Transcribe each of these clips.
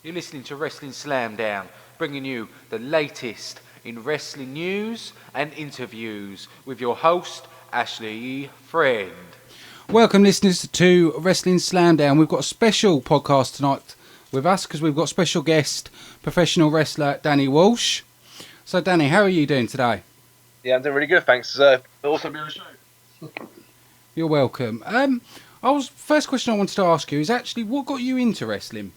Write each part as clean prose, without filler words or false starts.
You're listening to Wrestling Slamdown, bringing you the latest in wrestling news and interviews with your host, Ashley Friend. Welcome, listeners, to Wrestling Slamdown. We've got a special podcast tonight with us because we've got special guest, professional wrestler Danny Walsh. So, Danny, how are you doing today? Yeah, I'm doing really good, thanks. Also being on the show. You're welcome. First question I wanted to ask you is actually, what got you into wrestling?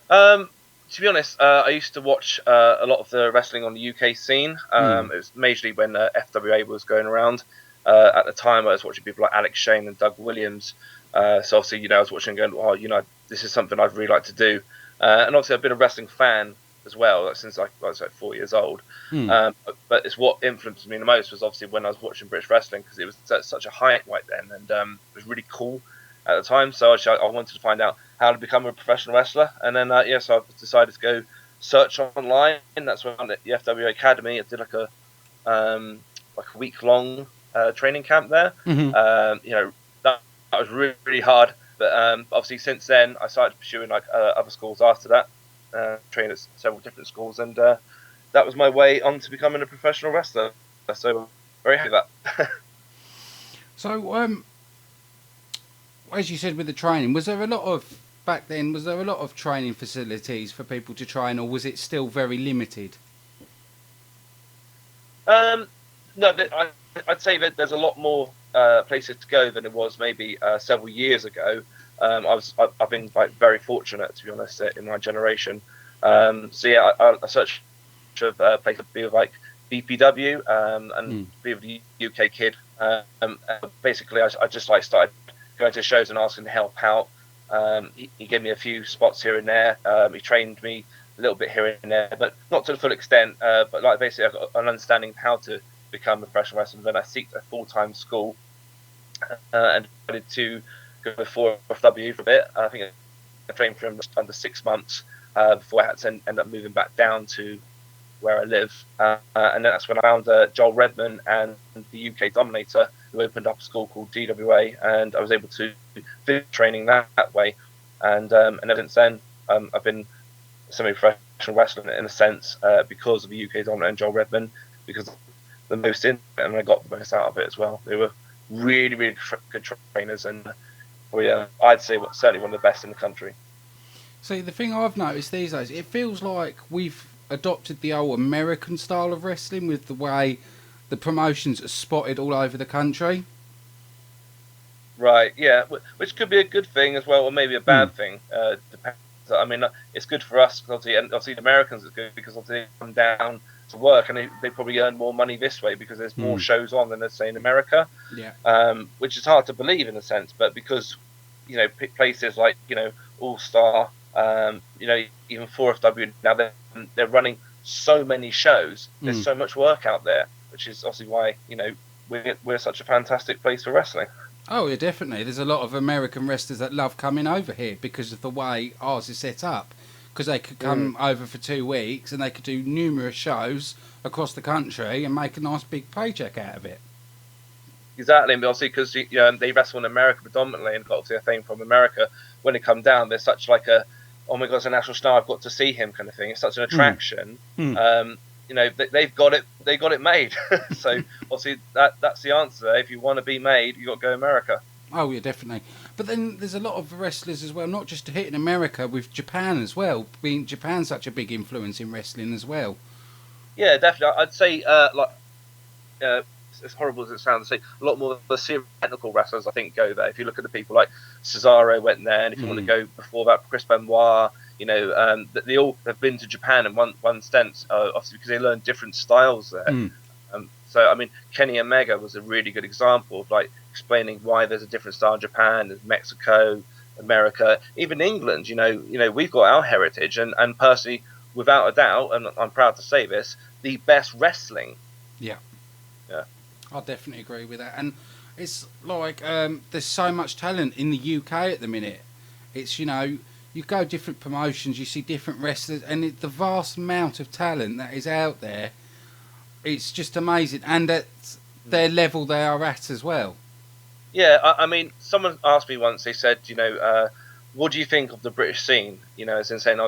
To be honest, I used to watch a lot of the wrestling on the UK scene. It was majorly when FWA was going around. At the time, I was watching people like Alex Shane and Doug Williams. So obviously, I was watching and going, oh, this is something I'd really like to do. And obviously, I've been a wrestling fan as well since I was like 4 years old. But it's what influenced me the most was obviously when I was watching British wrestling because it was such a hype right then, and it was really cool at the time. So I wanted to find out how to become a professional wrestler, and then so I decided to go search online. And that's when I went at the FWA Academy. I did like a week-long training camp there. That was really, really hard. But obviously since then I started pursuing other schools after that. Trained at several different schools, and that was my way on to becoming a professional wrestler. So very happy with that. So, as you said with the training, was there a lot of training facilities for people to train, or was it still very limited? No, I'd say that there's a lot more places to go than it was maybe several years ago. I've been very fortunate, to be honest, in my generation. I searched for places to be with BPW and be with the UK Kid. Basically, I just started going to shows and asking to help out. He gave me a few spots here and there. He trained me a little bit here and there, but not to the full extent. But basically, I've got an understanding of how to become a professional wrestler. Then I seeked a full-time school and decided to go before FW for a bit. I think I trained for him just under 6 months before I had to end up moving back down to where I live. And then that's when I found Joel Redman and the UK Dominator, who opened up a school called DWA, and I was able to finish training that way. And ever since then, I've been semi-professional wrestling in a sense because of the UK Dominator and Joel Redman, because the most in it, and I got the most out of it as well. They were really, really good trainers, and I'd say certainly one of the best in the country. See, the thing I've noticed these days, it feels like we've adopted the old American style of wrestling with the way the promotions are spotted all over the country. Right, yeah, which could be a good thing as well, or maybe a bad thing. Depends. I mean, it's good for us, obviously, and obviously the Americans it's good because obviously they come down to work and they probably earn more money this way because there's more shows on than let's say in America. Yeah. Which is hard to believe in a sense, but because places like All Star, even 4FW now they're running so many shows. There's so much work out there, which is obviously why we're such a fantastic place for wrestling. Oh, yeah, definitely. There's a lot of American wrestlers that love coming over here because of the way ours is set up. Because they could come over for 2 weeks and they could do numerous shows across the country and make a nice big paycheck out of it. Exactly, and obviously because they wrestle in America predominantly and got their fame from America. When they come down, there's such like a, oh my God, it's a national star, I've got to see him kind of thing. It's such an attraction. They've got it made. So obviously that's the answer. If you want to be made, you got to go America. Oh yeah, definitely. But then there's a lot of wrestlers as well, not just hitting America, with Japan as well. Being Japan such a big influence in wrestling as well. Yeah, definitely. I'd say as horrible as it sounds to say, a lot more of the serious technical wrestlers I think go there. If you look at the people like Cesaro went there, and if you want to go before that, Chris Benoit, they all have been to Japan in one sense, obviously because they learn different styles there. So I mean, Kenny Omega was a really good example of explaining why there's a different style in Japan, there's Mexico, America, even England. We've got our heritage, and personally, without a doubt, and I'm proud to say this, the best wrestling. Yeah. Yeah. I definitely agree with that, and it's like there's so much talent in the UK at the minute. It's you go different promotions, you see different wrestlers, and the vast amount of talent that is out there, it's just amazing, and at their level they are at as well. Yeah, I mean, someone asked me once. They said, what do you think of the British scene? As in saying,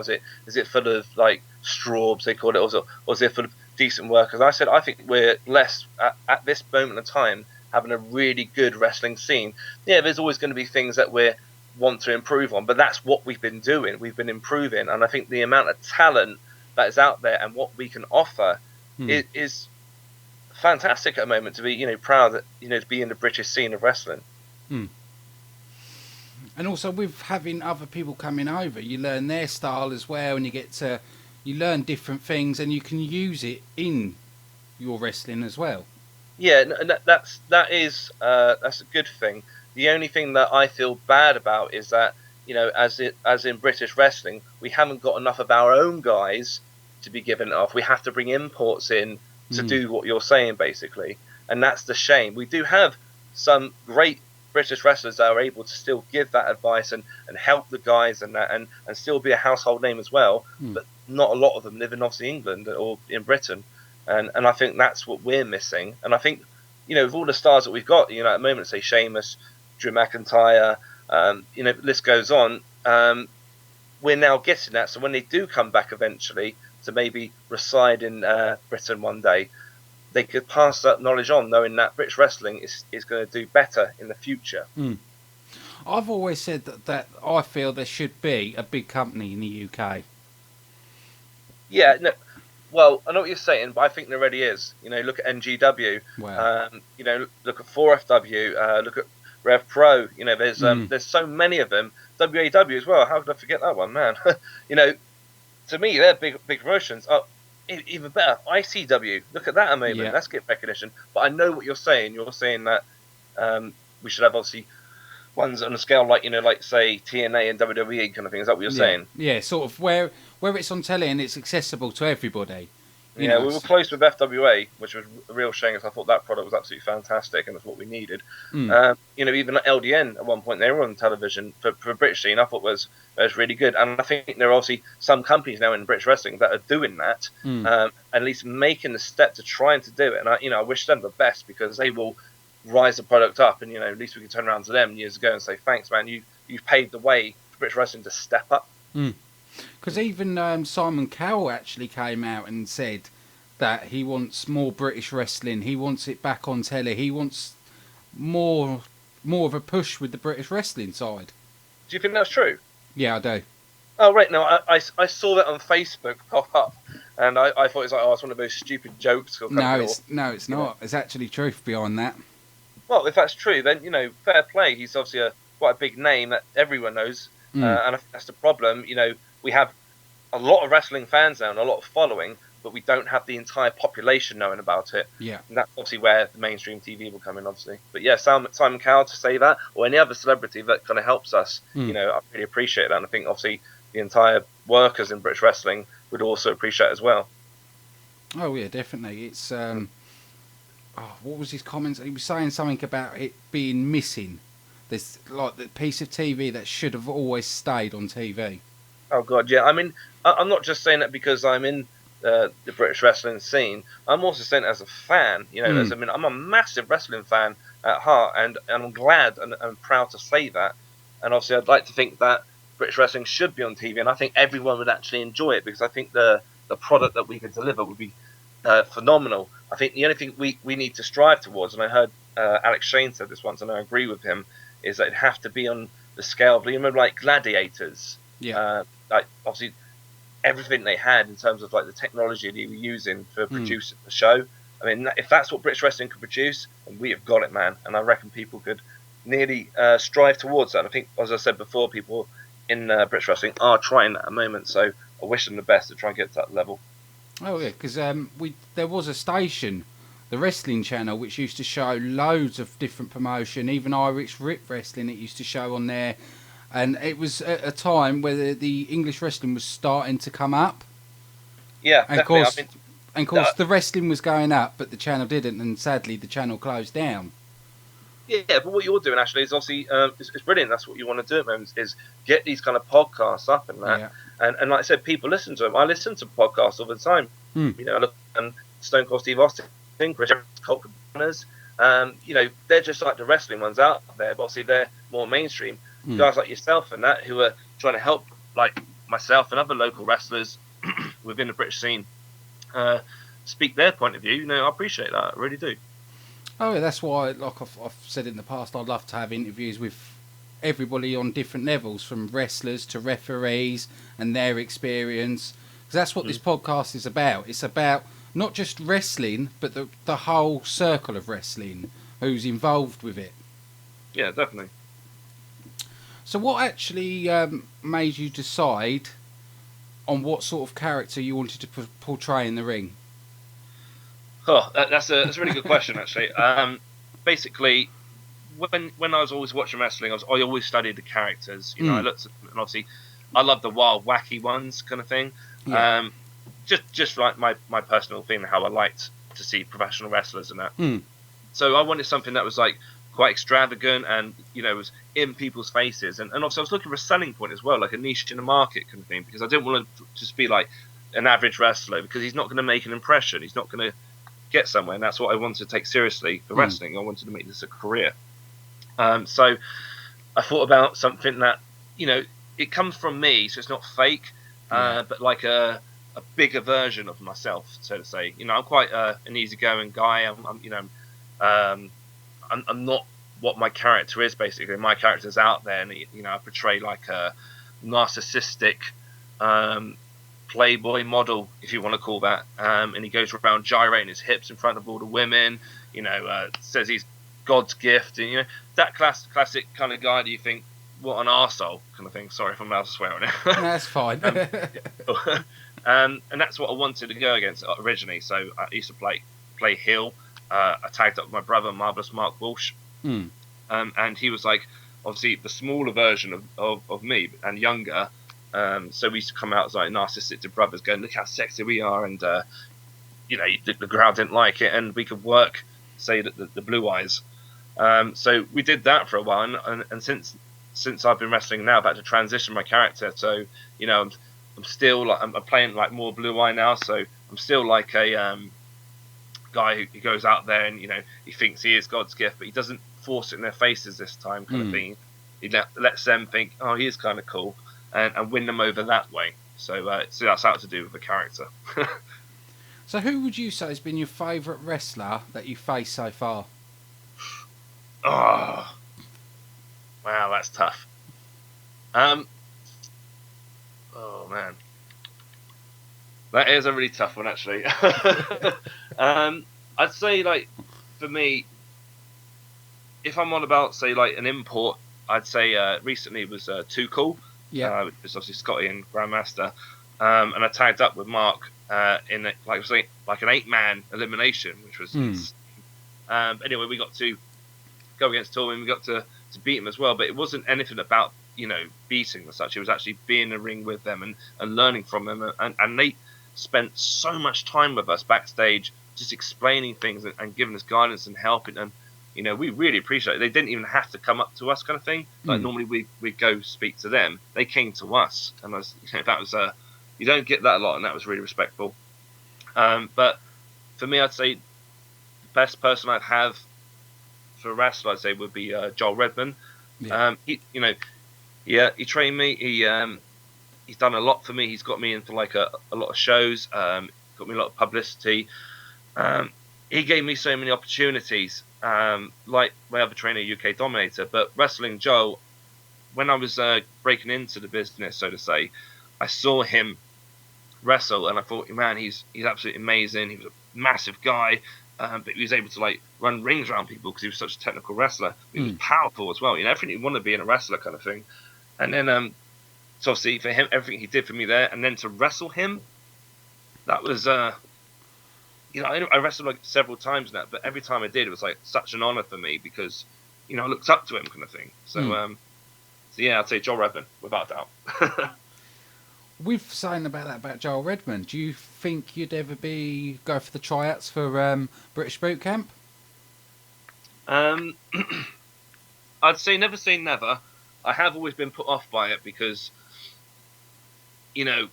is it full of like straws, they call it, or is it full of decent workers? I said, I think we're blessed at this moment in time having a really good wrestling scene. Yeah, there's always going to be things that we want to improve on, but that's what we've been doing. We've been improving, and I think the amount of talent that is out there and what we can offer is fantastic at the moment. To be proud that to be in the British scene of wrestling. And also with having other people coming over, you learn their style as well, and you learn different things, and you can use it in your wrestling as well. Yeah, and that's a good thing. The only thing that I feel bad about is that as in British wrestling, we haven't got enough of our own guys to be given off. We have to bring imports in to do what you're saying, basically, and that's the shame. We do have some great British wrestlers that are able to still give that advice and help the guys and still be a household name as well, but not a lot of them live in obviously England or in Britain, and I think that's what we're missing. And I think with all the stars that we've got, at the moment, say Sheamus, Drew McIntyre, the list goes on. We're now getting that, so when they do come back eventually to maybe reside in Britain one day, they could pass that knowledge on, knowing that British wrestling is going to do better in the future. I've always said that I feel there should be a big company in the UK. Yeah, no, well, I know what you're saying, but I think there already is. Look at NGW. Wow. Look at 4FW. Look at Rev Pro. There's so many of them. WAW as well. How could I forget that one, man? To me, they're big promotions. Even better, ICW. Look at that at the moment. Yeah. Let's get recognition. But I know what you're saying. You're saying that we should have obviously ones on a scale like like say TNA and WWE kind of thing. Is that what you're saying? Yeah, sort of where it's on telly and it's accessible to everybody. We were close with FWA, which was a real shame because I thought that product was absolutely fantastic and that's what we needed. Even like LDN at one point, they were on television for British scene. I thought was really good, and I think there are obviously some companies now in British wrestling that are doing that, at least making the step to trying to do it. And I wish them the best because they will rise the product up, and at least we can turn around to them years ago and say thanks, man. You've paved the way for British wrestling to step up. Because even Simon Cowell actually came out and said that he wants more British wrestling. He wants it back on telly. He wants more of a push with the British wrestling side. Do you think that's true? Yeah, I do. Oh, right. No, I saw that on Facebook pop up, and I thought it was like, it's one of those stupid jokes. No, it's not. There's actually truth behind that. Well, if that's true, then, fair play. He's obviously quite a big name that everyone knows, and I think that's the problem. We have a lot of wrestling fans now and a lot of following, but we don't have the entire population knowing about it. Yeah. And that's obviously where the mainstream TV will come in, obviously. But yeah, Simon Cowell to say that, or any other celebrity that kind of helps us, I really appreciate that. And I think obviously the entire workers in British wrestling would also appreciate it as well. Oh yeah, definitely. It's what was his comments? He was saying something about it being missing. There's like the piece of TV that should have always stayed on TV. Oh God, yeah. I mean, I'm not just saying that because I'm in the British wrestling scene. I'm also saying it as a fan. I'm a massive wrestling fan at heart, and I'm glad and proud to say that. And obviously, I'd like to think that British wrestling should be on TV, and I think everyone would actually enjoy it because I think the product that we could deliver would be phenomenal. I think the only thing we need to strive towards, and I heard Alex Shane said this once, and I agree with him, is that it have to be on the scale of, like Gladiators. Yeah. Like obviously everything they had in terms of like the technology they were using for producing the show. I mean, if that's what British wrestling could produce, then we have got it, man. And I reckon people could nearly strive towards that. I think, as I said before, people in British wrestling are trying that at the moment. So I wish them the best to try and get to that level. Oh yeah, because there was a station, the Wrestling Channel, which used to show loads of different promotion, even Irish Rip Wrestling. It used to show on there. And it was at a time where the English wrestling was starting to come up. Yeah, and definitely. Of course, the wrestling was going up, but the channel didn't, and sadly, the channel closed down. Yeah, but what you're doing, Ashley, is obviously it's brilliant. That's what you want to do at the moment, is get these kind of podcasts up and that. Yeah. And like I said, people listen to them. I listen to podcasts all the time. I look at Stone Cold Steve Austin, Chris Evans, Colt Cabanas. They're just like the wrestling ones out there, but obviously they're more mainstream. guys like yourself and that who are trying to help, like myself and other local wrestlers within the British scene, speak their point of view. You know, I appreciate that. I really do. Oh, yeah, that's why, like I've said in the past, I'd love to have interviews with everybody on different levels, from wrestlers to referees and their experience. Because that's what this podcast is about. It's about not just wrestling, but the whole circle of wrestling, who's involved with it. Yeah, definitely. So what actually made you decide on what sort of character you wanted to portray in the ring? Oh, that's a really good question, actually. Basically, when I was always watching wrestling, I always studied the characters. You know, I looked at, and obviously, I love the wild, wacky ones, kind of thing. Yeah. Just like my personal thing, how I liked to see professional wrestlers and that. Mm. So I wanted something that was like quite extravagant and, you know, was in people's faces. And obviously I was looking for a selling point as well, like a niche in the market kind of thing, because I didn't want to just be like an average wrestler, because he's not going to make an impression. He's not going to get somewhere. And that's what I wanted to take seriously for wrestling. I wanted to make this a career. So I thought about something that, you know, it comes from me, so it's not fake, but like a bigger version of myself, so to say. You know, I'm quite an easygoing guy. I'm not what my character is, basically. My character's out there, and, you know, I portray like a narcissistic playboy model, if you want to call that. And he goes around gyrating his hips in front of all the women, you know, says he's God's gift, and, you know, that classic kind of guy that you think, what an arsehole kind of thing. Sorry if I'm allowed to swear on it. No, that's fine. And that's what I wanted to go against originally. So I used to play heel. I tagged up with my brother, Marvelous Mark Walsh. And he was like, obviously, the smaller version of me and younger. So we used to come out as like narcissistic brothers going, look how sexy we are. And, you know, the crowd didn't like it. And we could work, say, the blue eyes. So we did that for a while. And since I've been wrestling now, about to transition my character. So, you know, I'm still like, I'm playing like more blue eye now. So I'm still like a guy who goes out there and, you know, he thinks he is God's gift, but he doesn't force it in their faces this time, kind of thing. He lets them think, oh, he is kind of cool, and win them over that way. So that's how to do with the character. So who would you say has been your favourite wrestler that you've faced so far? Oh, wow, that's tough. Oh man, that is a really tough one, actually. I'd say, like, for me, if I'm on about, say, like an import, I'd say recently was Too Cool. Yeah. Which was obviously Scotty and Grandmaster. And I tagged up with Mark in like an 8-man elimination, which was anyway, we got to go against Torwin, we got to beat him as well, but it wasn't anything about, you know, beating and such. It was actually being in the ring with them and learning from them, and they spent so much time with us backstage, just explaining things and giving us guidance and helping. And, you know, we really appreciate it. They didn't even have to come up to us, kind of thing. Like normally we go speak to them. They came to us, and that was you don't get that a lot, and that was really respectful. But for me, I'd say the best person I'd have for a wrestler, I'd say, would be Joel Redman. Yeah. He trained me. He's done a lot for me. He's got me into like a lot of shows. Got me a lot of publicity. He gave me so many opportunities, like my other trainer, UK Dominator. But wrestling Joel, when I was breaking into the business, so to say, I saw him wrestle, and I thought, man, he's absolutely amazing. He was a massive guy, but he was able to like run rings around people because he was such a technical wrestler. He was powerful as well. You know, everything you want to be in a wrestler, kind of thing. And then, so obviously for him, everything he did for me there, and then to wrestle him, that was, you know, I wrestled like several times now, but every time I did, it was like such an honor for me because, you know, I looked up to him, kind of thing. So, so yeah, I'd say Joel Redman, without doubt. With saying about Joel Redman, do you think you'd ever go for the tryouts for British Boot Camp? I'd say never. I have always been put off by it because, you know,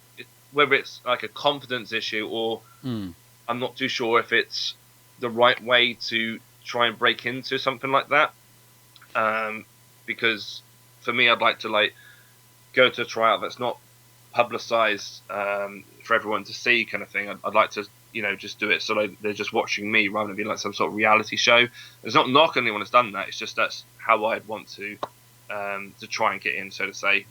whether it's like a confidence issue or I'm not too sure if it's the right way to try and break into something like that. Because for me, I'd like to like go to a tryout that's not publicized for everyone to see, kind of thing. I'd like to, just do it so like they're just watching me rather than being like some sort of reality show. It's not knocking anyone who's done that. It's just that's how I'd want to try and get in, so to say.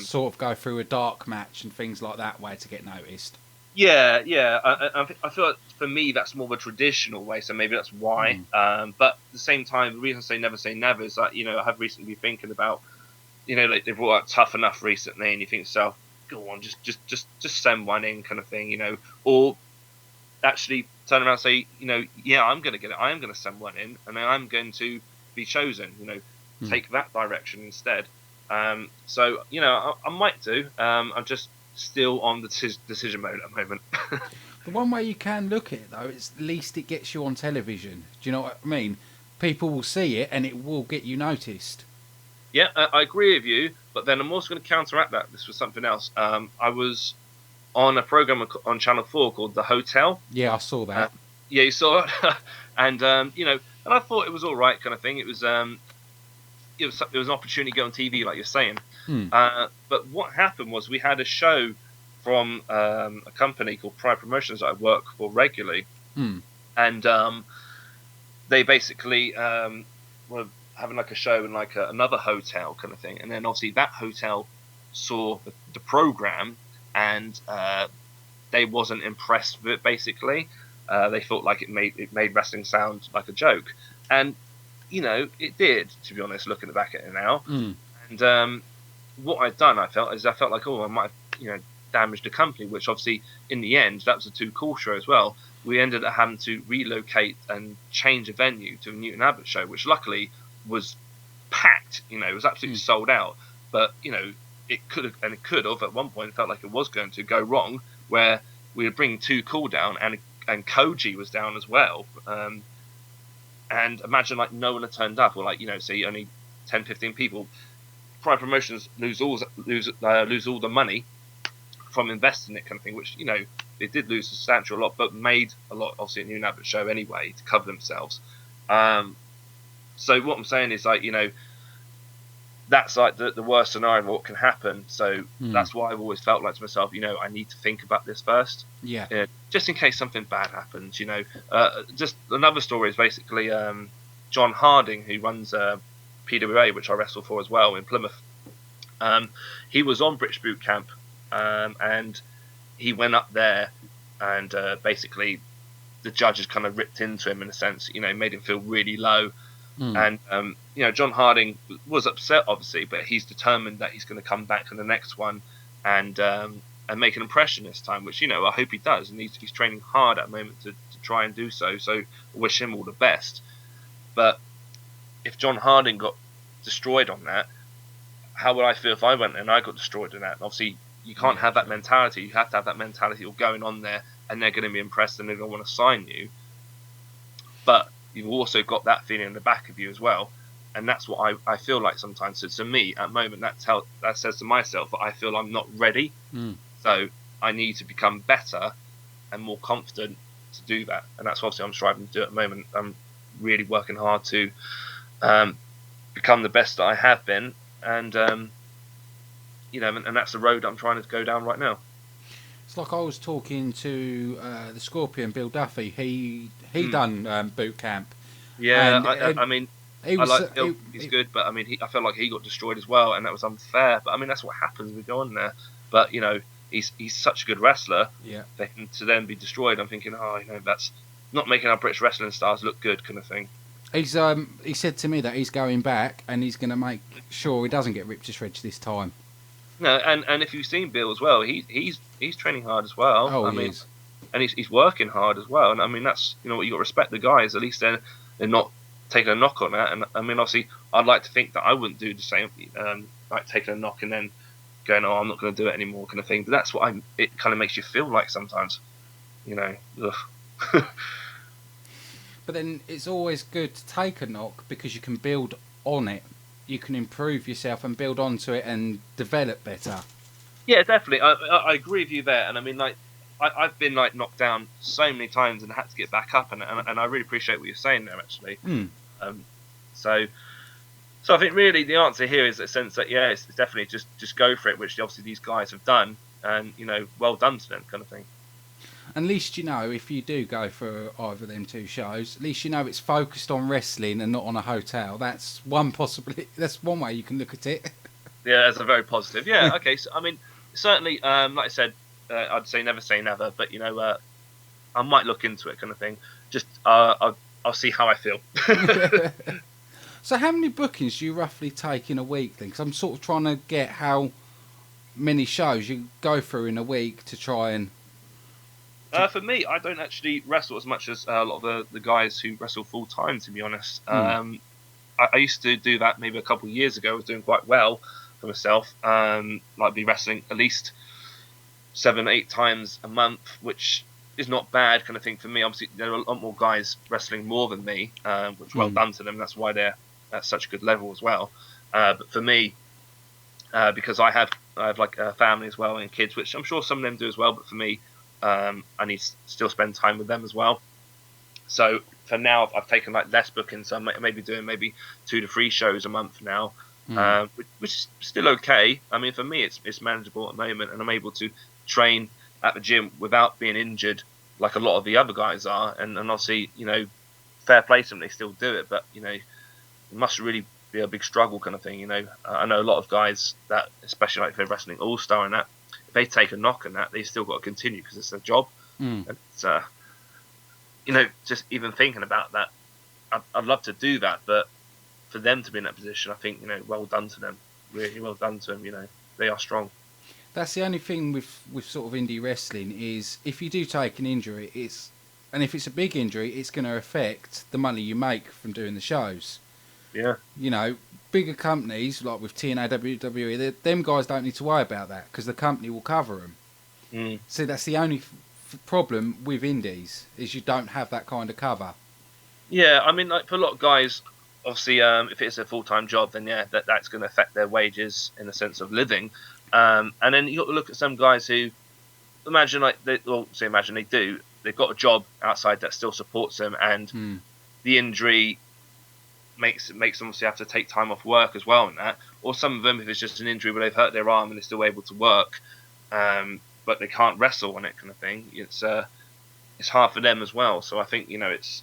Sort of go through a dark match and things like that way to get noticed. Yeah. I feel like for me that's more of a traditional way, so maybe that's why. But at the same time, the reason I say never is that I have recently been thinking about, like they've brought out Tough Enough recently, and you think to yourself, go on, just send one in, kind of thing, or actually turn around and say, yeah, I'm going to get it. I am going to send one in, and I'm going to be chosen. Take that direction instead. So I might do. I'm just still on the decision mode at the moment. The one way you can look at it, though, is at least it gets you on television. Do you know what I mean? People will see it, and it will get you noticed. Yeah, I agree with you, but then I'm also going to counteract that. This was something else. I was on a program on Channel 4 called The Hotel. Yeah, I saw that. Yeah, you saw it, and and I thought it was all right, kind of thing. It was an opportunity to go on TV, like you're saying. But what happened was we had a show from a company called Pride Promotions that I work for regularly, and they basically were having like a show in like another hotel, kind of thing. And then obviously that hotel saw the program, and they wasn't impressed with it. Basically, they thought like it made wrestling sound like a joke, and it did. To be honest, looking back at it now, and what I'd done, I felt like, oh, I might have damaged the company. Which obviously in the end, that was a too cool show as well. We ended up having to relocate and change a venue to a Newton Abbot show, which luckily was packed. It was absolutely sold out. But it could have at one point felt like it was going to go wrong, where we would bring Too Cool down and Koji was down as well. And imagine like no one had turned up, or like say only 10, 15 people. Pride Promotions lose all the money from investing in it, kind of thing. Which they did lose a substantial lot, but made a lot obviously at Newton Abbot show anyway to cover themselves. So what I'm saying is like that's like the worst scenario of what can happen. So that's why I've always felt like to myself, I need to think about this first. Yeah. Just in case something bad happens. Just another story is basically John Harding, who runs PWA, which I wrestle for as well in Plymouth. He was on British Boot Camp, and he went up there, and basically the judges kind of ripped into him in a sense. Made him feel really low. And John Harding was upset, obviously, but he's determined that he's going to come back for the next one and make an impression this time, which I hope he does, and he's training hard at the moment to try and do so. So I wish him all the best. But if John Harding got destroyed on that, how would I feel if I went and I got destroyed in that? And obviously, you can't have that mentality. You have to have that mentality of going on there and they're going to be impressed and they're going to want to sign you. But you've also got that feeling in the back of you as well, and that's what I feel like sometimes. So to me, at the moment, that says to myself that I feel I'm not ready. So I need to become better and more confident to do that, and that's obviously I'm striving to do at the moment. I'm really working hard to become the best that I have been, and and that's the road I'm trying to go down right now. It's like I was talking to the Scorpion, Bill Duffy. He done boot camp. Yeah, I mean, I like Bill. He's good, but I mean, I felt like he got destroyed as well, and that was unfair. But I mean, that's what happens when we go on there. But he's such a good wrestler. Yeah. For him to then be destroyed, I'm thinking, that's not making our British wrestling stars look good, kind of thing. He said to me that he's going back and he's going to make sure he doesn't get ripped to shreds this time. No, and if you've seen Bill as well, he's training hard as well. Oh, I he mean, is. And he's working hard as well. And I mean, that's what you got to respect the guys. At least they're not taking a knock on that. And I mean, obviously, I'd like to think that I wouldn't do the same, like taking a knock and then going, "Oh, I'm not going to do it anymore," kind of thing. But that's what it kind of makes you feel like sometimes, Ugh. But then it's always good to take a knock because you can build on it. You can improve yourself and build onto it and develop better. Yeah, definitely. I agree with you there. And I mean, like, I've been like knocked down so many times and had to get back up, and I really appreciate what you're saying there, actually. So So I think really the answer here is a sense that it's definitely just go for it, which obviously these guys have done, and well done to them, kind of thing. And at least if you do go for either of them two shows, at least it's focused on wrestling and not on a hotel. That's one possibility. That's one way you can look at it. Yeah, that's a very positive. Yeah, okay. So I mean, certainly, like I said, I'd say never, but I might look into it, kind of thing. Just I'll see how I feel. So how many bookings do you roughly take in a week then? Because I'm sort of trying to get how many shows you go through in a week to try and... For me, I don't actually wrestle as much as a lot of the guys who wrestle full time, to be honest. I used to do that maybe a couple of years ago. I was doing quite well for myself. Like be wrestling at least 7-8 times a month, which is not bad, kind of thing for me. Obviously, there are a lot more guys wrestling more than me, which well done to them. That's why they're at such a good level as well. But for me, because I have like a family as well and kids, which I'm sure some of them do as well. But for me, I need to still spend time with them as well. So for now, I've taken like less bookings. So I'm maybe doing 2 to 3 shows a month now, which is still okay. I mean, for me, it's manageable at the moment, and I'm able to train at the gym without being injured like a lot of the other guys are. And obviously, fair play to them, they still do it. But it must really be a big struggle, kind of thing. I know a lot of guys that, especially like if they're wrestling All Star and that, if they take a knock and that, they still got to continue because it's their job. And it's, just even thinking about that, I'd love to do that, but for them to be in that position, I think, well done to them. Really well done to them. They are strong. That's the only thing with sort of indie wrestling is if you do take an injury, and if it's a big injury, it's going to affect the money you make from doing the shows. Yeah. Bigger companies like with TNA, WWE, them guys don't need to worry about that because the company will cover them. So that's the only problem with indies is you don't have that kind of cover. Yeah, I mean, like for a lot of guys, obviously, if it's a full-time job, then that's going to affect their wages in the sense of living. And then you got to look at some guys who imagine they've got a job outside that still supports them, and the injury makes them obviously have to take time off work as well, and that. Or some of them, if it's just an injury where they've hurt their arm and they're still able to work, but they can't wrestle on it, kind of thing. It's hard for them as well. So I think it's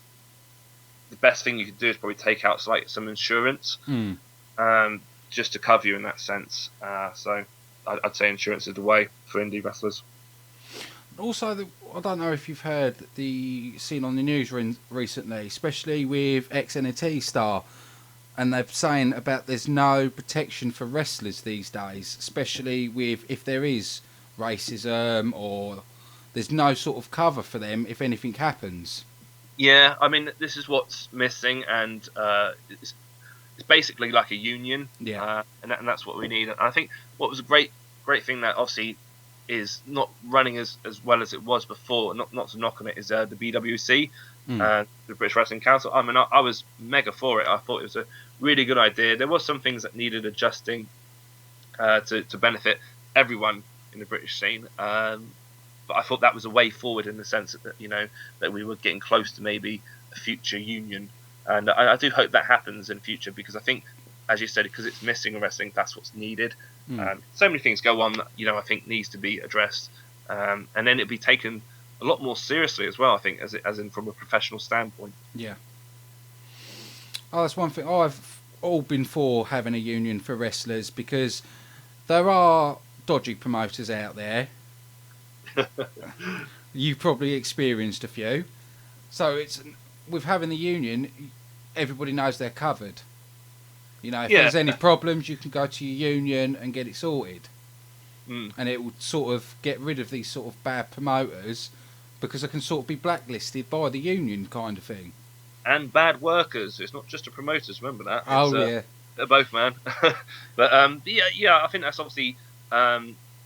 the best thing you could do is probably take out some insurance, just to cover you in that sense. So I'd say insurance is the way for indie wrestlers. Also, I don't know if you've heard seen on the news recently, especially with ex-NXT star, and they're saying about there's no protection for wrestlers these days, especially with if there is racism or there's no sort of cover for them if anything happens. Yeah, I mean, this is what's missing, and it's basically like a union, and that's what we need. And I think what was a great thing that obviously is not running as well as it was before, not to knock on it, is the BWC, the British Wrestling Council. I mean, I was mega for it. I thought it was a really good idea. There was some things that needed adjusting to benefit everyone in the British scene, but I thought that was a way forward in the sense that that we were getting close to maybe a future union, and I do hope that happens in future, because I think, as you said, because it's missing in wrestling, that's what's needed. So many things go on that I think needs to be addressed, and then it'd be taken a lot more seriously as well. I think as in from a professional standpoint. Yeah. Oh, that's one thing. I've all been for having a union for wrestlers, because there are dodgy promoters out there. You've probably experienced a few. So it's with having the union, everybody knows they're covered. If there's any problems, you can go to your union and get it sorted. And it will sort of get rid of these sort of bad promoters, because they can sort of be blacklisted by the union, kind of thing. And bad workers. It's not just the promoters, remember that. Yeah. They're both, man. But I think that's obviously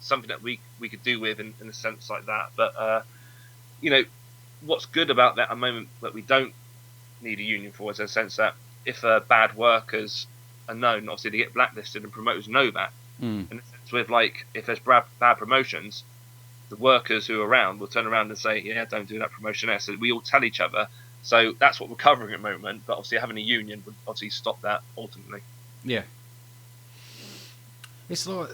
something that we could do with in a sense like that. But what's good about that at the moment that we don't need a union for is a sense that if bad workers are known, obviously they get blacklisted, and promoters know that. In a sense with if there's bad promotions, the workers who are around will turn around and say, yeah, don't do that promotion there. So we all tell each other. So that's what we're covering at the moment. But obviously having a union would obviously stop that ultimately. Yeah. It's like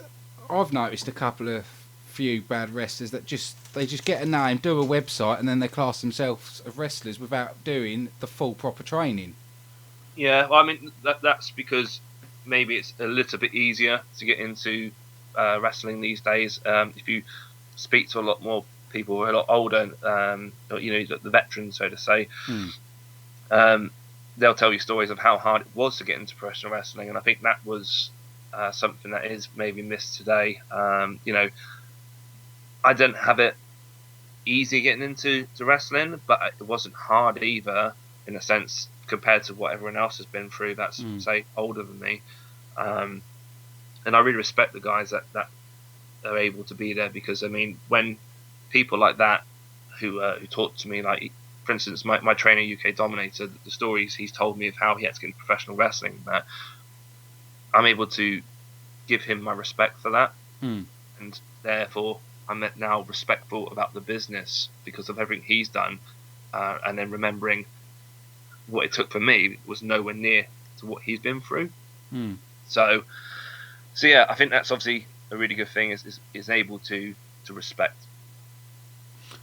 I've noticed a couple of few bad wrestlers that they just get a name, do a website, and then they class themselves as wrestlers without doing the full proper training. Yeah, well, I mean that's because maybe it's a little bit easier to get into wrestling these days. If you speak to a lot more people who are a lot older, or, the veterans, so to say, um, they'll tell you stories of how hard it was to get into professional wrestling, and I think that was something that is maybe missed today. I didn't have it easy getting into wrestling, but it wasn't hard either, in a sense, compared to what everyone else has been through that's say older than me. And I really respect the guys that are able to be there, because I mean, when people like that who talk to me, like for instance my trainer UK Dominator, the stories he's told me of how he had to get into professional wrestling, that I'm able to give him my respect for that, and therefore I'm now respectful about the business because of everything he's done, and then remembering what it took for me was nowhere near to what he's been through. So yeah, I think that's obviously a really good thing, is able to respect.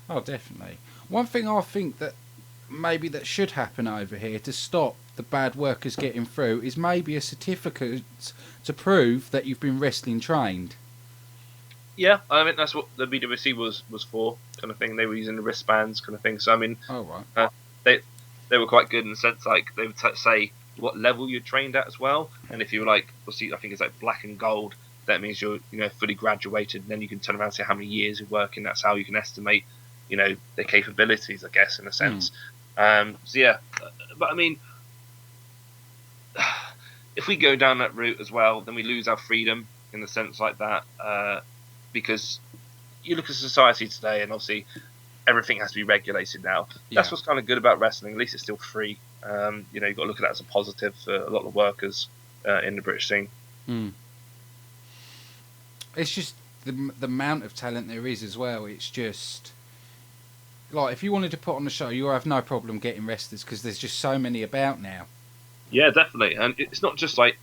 Oh, definitely. One thing I think that maybe that should happen over here to stop the bad workers getting through is maybe a certificate to prove that you've been wrestling trained. Yeah, I mean that's what the BWC was for, kind of thing. They were using the wristbands, kind of thing. So I mean, they were quite good in the sense, like they would say what level you trained at as well, and if you were like, obviously I think it's like black and gold, that means you're fully graduated. And then you can turn around and say how many years of working. That's how you can estimate their capabilities, I guess, in a sense. So yeah, but I mean, if we go down that route as well, then we lose our freedom in the sense like that, because you look at society today, and obviously everything has to be regulated now. That's what's kind of good about wrestling. At least it's still free. You've got to look at that as a positive for a lot of workers in the British scene. It's just the amount of talent there is as well. It's just like if you wanted to put on a show, you have no problem getting wrestlers because there's just so many about now. Yeah, definitely. And it's not just like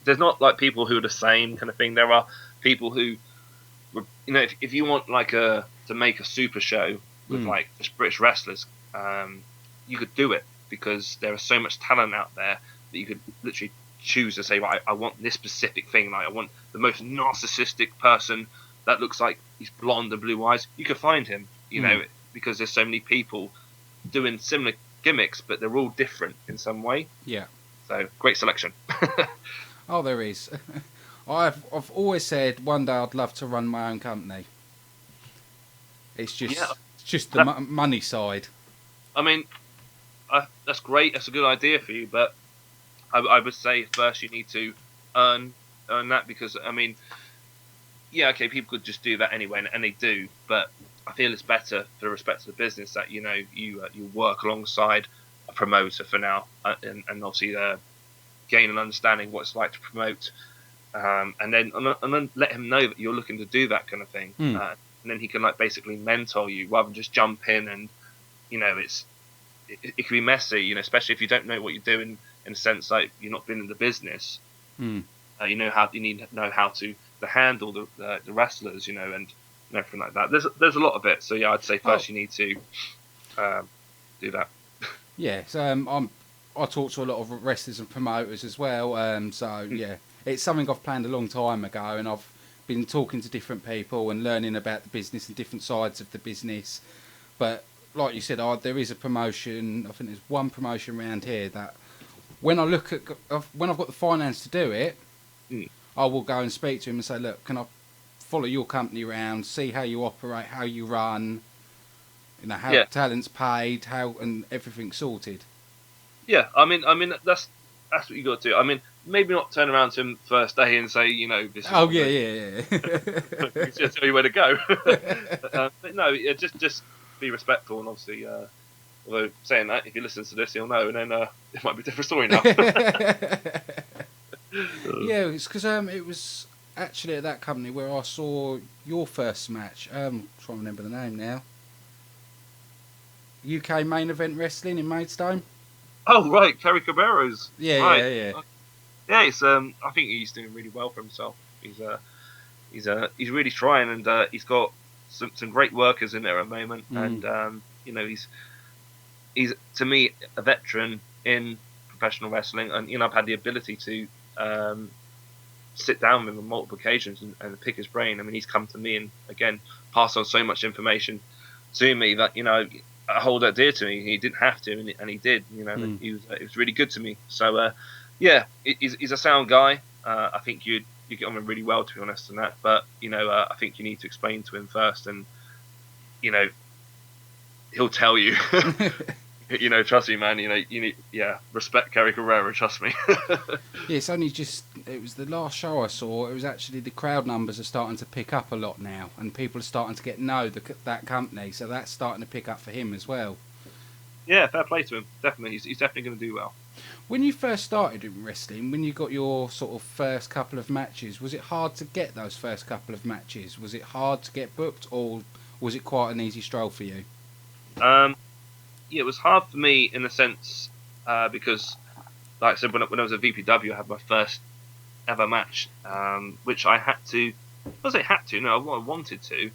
there's not like people who are the same kind of thing. There are people who, if you want like to make a super show with like just British wrestlers, you could do it because there is so much talent out there that you could literally choose to say, right, I want this specific thing. Like I want the most narcissistic person that looks like he's blonde and blue eyes. You could find him, because there's so many people doing similar gimmicks, but they're all different in some way. Yeah. So great selection. Oh, there is. I've always said one day I'd love to run my own company. It's just the money side. I mean, that's great. That's a good idea for you, but I would say first you need to earn that, because I mean, yeah, okay, people could just do that anyway, and they do, but I feel it's better for the respect of the business that you work alongside a promoter for now, and obviously gain an understanding what it's like to promote, and then let him know that you're looking to do that kind of thing, and then he can like basically mentor you rather than just jump in, and it can be messy, especially if you don't know what you're doing, in a sense like you're not been in the business. You need to know how to handle the wrestlers, and everything like that. There's a lot of it. So yeah, I'd say first you need to do that. Yeah, so I talk to a lot of wrestlers and promoters as well. So yeah, it's something I've planned a long time ago, and I've been talking to different people and learning about the business and different sides of the business. But like you said, there is a promotion. I think there's one promotion around here that when I look at when I've got the finance to do it, I will go and speak to him and say, look, can I follow your company around, see how you operate, how you run, how talent's paid, and everything's sorted. Yeah, I mean that's what you got to do. I mean, maybe not turn around to him first day and say, this is yeah. Just tell you where to go. But no, just be respectful, and obviously, although saying that, if you listen to this, you'll know, and then it might be a different story now. Yeah, it's because it was actually at that company where I saw your first match. I'm trying to remember the name now. UK Main Event Wrestling in Maidstone. Oh right, Kerry Caballeros. Yeah, right. yeah. Yeah, it's I think he's doing really well for himself. He's really trying, and he's got some great workers in there at the moment. And he's to me a veteran in professional wrestling, and I've had the ability to um, sit down with him on multiple occasions and pick his brain. I mean, he's come to me and again passed on so much information to me that I hold that dear to me. He didn't have to, and he did. It was really good to me. So he's a sound guy. I think you get on with him really well, to be honest, and that. But I think you need to explain to him first, and he'll tell you. Trust me, man. You need, respect Kerry Guerrero. Trust me. Yeah, it's only it was the last show I saw. It was actually the crowd numbers are starting to pick up a lot now, and people are starting to get that company. So that's starting to pick up for him as well. Yeah, fair play to him. Definitely, he's definitely going to do well. When you first started in wrestling, when you got your sort of first couple of matches, was it hard to get those first couple of matches? Was it hard to get booked, or was it quite an easy stroll for you? Yeah, it was hard for me in a sense because, like I said, when I was at VPW, I had my first ever match, which I had to. I say had to. No, I wanted to.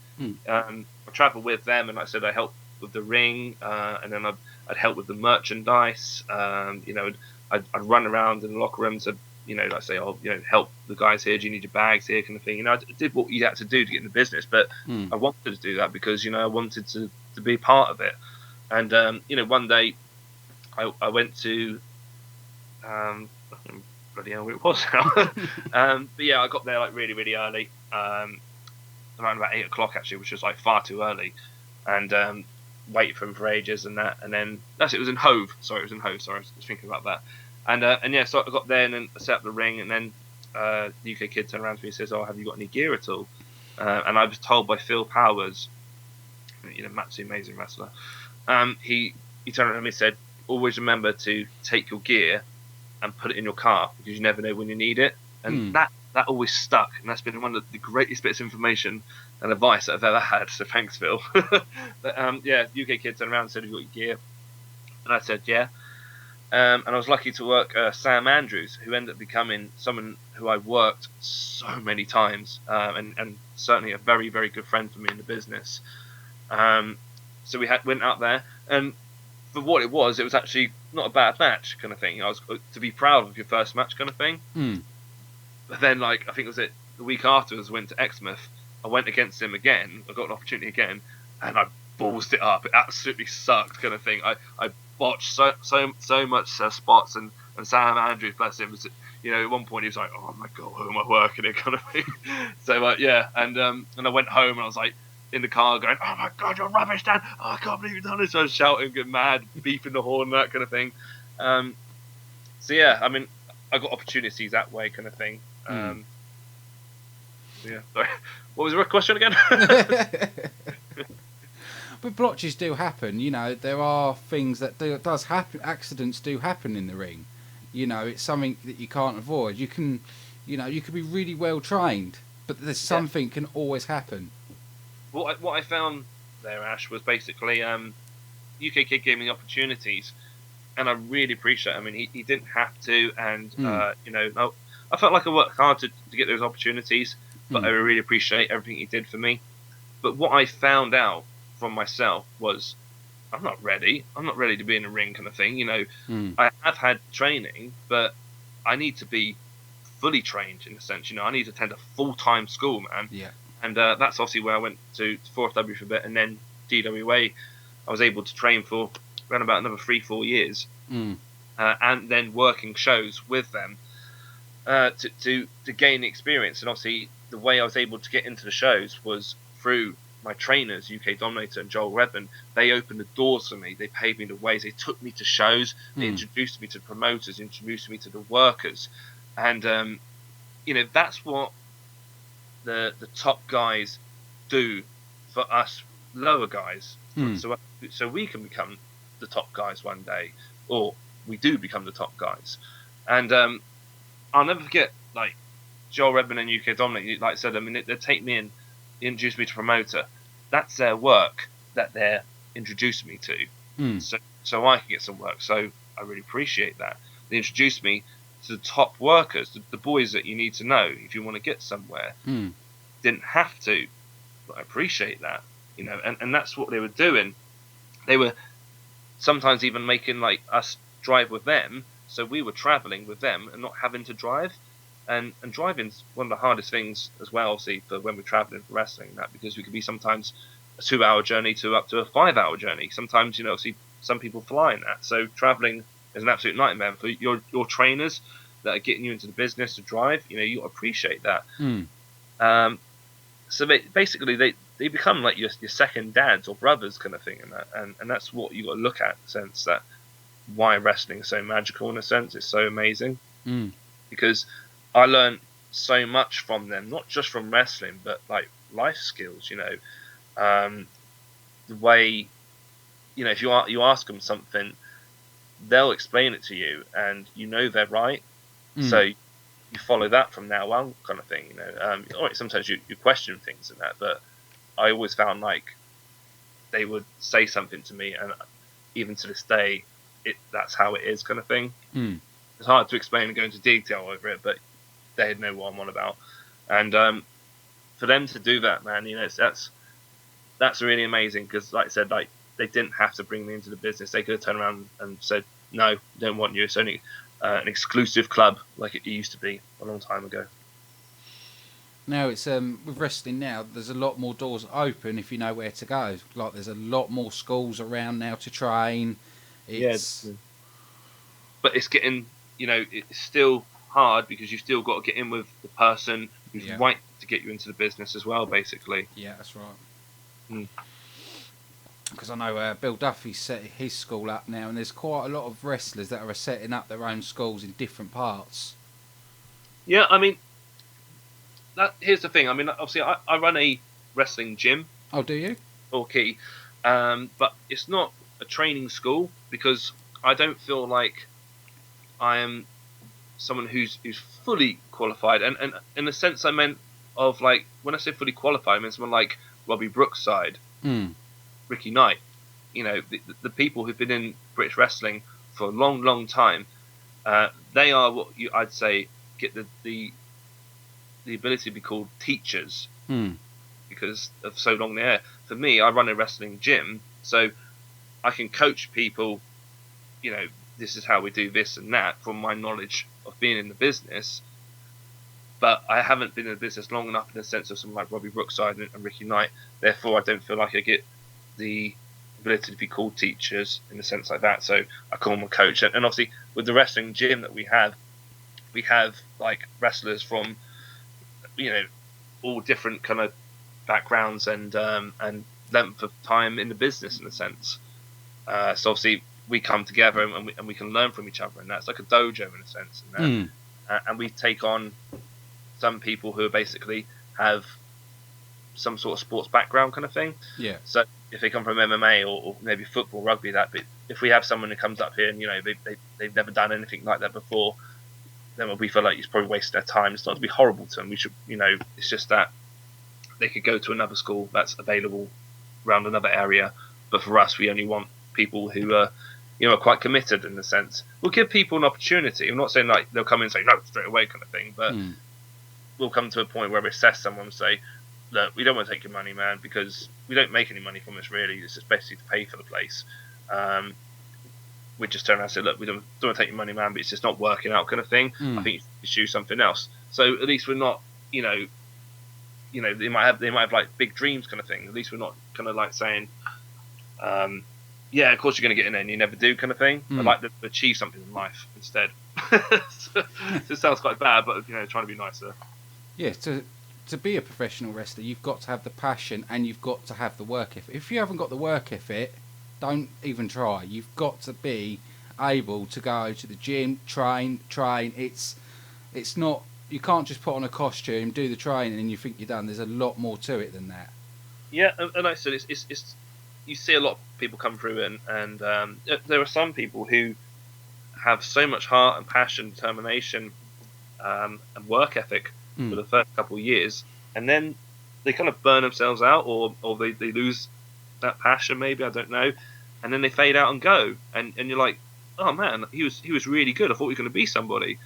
I travelled with them, and like I said, I helped with the ring, and then I'd help with the merchandise. I'd run around in the locker room to, like I say, help the guys here. Do you need your bags here, kind of thing. I did what you had to do to get in the business, but I wanted to do that because I wanted to be part of it. And one day I went to bloody hell, where it was now. But yeah, I got there like really, really early, around about 8 o'clock actually, which was like far too early, and waited for him for ages and that, and then it was in Hove. Sorry, it was in Hove. Sorry, I was thinking about that. And yeah, so I got there and then I set up the ring, and then the UK kid turned around to me and says, "Oh, have you got any gear at all?" And I was told by Phil Powers, Matt's the amazing wrestler. He turned around to me and said, "Always remember to take your gear and put it in your car because you never know when you need it." And that always stuck, and that's been one of the greatest bits of information and advice that I've ever had. So thanks, Phil. But UK kid turned around and said, "Have you got your gear?" And I said, "Yeah." And I was lucky to work Sam Andrews, who ended up becoming someone who I worked so many times, and certainly a very, very good friend for me in the business. So we went out there, and for what it was actually not a bad match, kind of thing. I was to be proud of your first match, kind of thing. But then, I think it was the week afterwards, I went to Exmouth. I went against him again. I got an opportunity again, and I ballsed it up. It absolutely sucked, kind of thing. I botched so much spots, and Sam Andrews, bless him, was, at one point he was like, "Oh my god, who am I working in?" kind of thing. So and I went home and I was like in the car going, "Oh my god, you're rubbish, Dan! Oh, I can't believe you've done this!" So I was shouting, getting mad, beeping the horn, that kind of thing. So yeah, I mean, I got opportunities that way, kind of thing. Yeah, sorry. What was the question again? But blotches do happen, there are things that does happen, accidents do happen in the ring. It's something that you can't avoid. You can be really well trained, but there's something can always happen. What I found there, Ash, was basically UK Kid gave me the opportunities, and I really appreciate it. I mean, he didn't have to, and I felt like I worked hard to get those opportunities, but I really appreciate everything he did for me. But what I found out from myself was I'm not ready. I'm not ready to be in a ring, kind of thing. I have had training, but I need to be fully trained in a sense. I need to attend a full-time school, man. Yeah. And that's obviously where I went to 4FW for a bit, and then DWA. I was able to train for around about another 3-4 years, and then working shows with them to gain experience. And obviously, the way I was able to get into the shows was through my trainers, UK Dominator and Joel Redmond. They opened the doors for me. They paved me the ways. They took me to shows. They introduced me to the promoters, introduced me to the workers, and that's what the top guys do for us lower guys, so we can become the top guys one day, or we do become the top guys. And I'll never forget, like, Joel Redmond and UK Dominator, like I said, I mean, they take me in, introduce me to promoter. That's their work that they're introducing me to, so I can get some work. So I really appreciate that. They introduced me, to the top workers, the boys that you need to know if you want to get somewhere. Didn't have to, but I appreciate that, and that's what they were doing. They were sometimes even making like us drive with them, so we were traveling with them and not having to drive. And driving's one of the hardest things as well, obviously, for when we're traveling for wrestling, that because we could be sometimes a 2-hour journey to up to a 5-hour journey. Sometimes, obviously some people fly in that. So traveling is an absolute nightmare for your trainers that are getting you into the business to drive. You appreciate that. So basically they become like your second dads or brothers kind of thing, and that's what you got to look at, in the sense that why wrestling is so magical. In a sense, it's so amazing because I learned so much from them, not just from wrestling, but like life skills. The way, if you ask them something, they'll explain it to you, and they're right. So you follow that from now on, kind of thing. All right, sometimes you question things and that, but I always found like they would say something to me, and even to this day, that's how it is, kind of thing. It's hard to explain and go into detail over it, but they know what I'm on about. And for them to do that, man, that's really amazing, because like I said, like they didn't have to bring me into the business. They could have turned around and said, no, don't want you. It's only an exclusive club like it used to be a long time ago. Now it's with wrestling now, there's a lot more doors open if you know where to go. Like there's a lot more schools around now to train. But it's getting, it's still hard, because you've still got to get in with the person who's right to get you into the business as well, basically. Yeah, that's right. Because I know Bill Duffy's set his school up now, and there's quite a lot of wrestlers that are setting up their own schools in different parts. Yeah, I mean, here's the thing. I mean, obviously, I run a wrestling gym. Oh, do you? Okay. But it's not a training school, because I don't feel like I am someone who's fully qualified. And in the sense I meant of, like, when I say fully qualified, I mean someone like Robbie Brookside, Ricky Knight, the people who've been in British wrestling for a long, long time. They are what I'd say get the ability to be called teachers, because of so long there. For me, I run a wrestling gym, so I can coach people. This is how we do this and that, from my knowledge of being in the business. But I haven't been in the business long enough, in the sense of someone like Robbie Brookside and Ricky Knight. Therefore, I don't feel like I get the ability to be called teachers in the sense like that. So I call them a coach. And obviously, with the wrestling gym that we have like wrestlers from, all different kind of backgrounds and length of time in the business, in a sense. So obviously, we come together and we can learn from each other, and that's like a dojo in a sense. And we take on some people who basically have some sort of sports background, kind of thing. Yeah. So if they come from MMA or maybe football, rugby, but if we have someone who comes up here and they've never done anything like that before, then we feel like it's probably wasting their time. It's not to be horrible to them. We should, it's just that they could go to another school that's available around another area. But for us, we only want people who are quite committed, in a sense. We'll give people an opportunity. I'm not saying like they'll come in and say no straight away, kind of thing, but we'll come to a point where we assess someone and say, look, we don't want to take your money, man, because we don't make any money from this, really. It's just basically to pay for the place. We just turn around and say, look, we don't want to take your money, man, but it's just not working out, kind of thing. I think you should choose something else. So at least we're not, they might have like big dreams, kind of thing. At least we're not kind of like saying, yeah, of course you're going to get in there and you never do, kind of thing. I'd like to achieve something in life instead. So it sounds quite bad, but trying to be nicer. Yeah, to be a professional wrestler, you've got to have the passion and you've got to have the work ethic. If you haven't got the work ethic, don't even try. You've got to be able to go to the gym, train. It's not, you can't just put on a costume, do the training, and you think you're done. There's a lot more to it than that. Yeah, and like I said, it's you see a lot of people come through, and there are some people who have so much heart and passion, determination, and work ethic for the first couple of years, and then they kind of burn themselves out, or they lose that passion, maybe, I don't know, and then they fade out and go, and you're like, oh man, he was really good. I thought he was going to be somebody,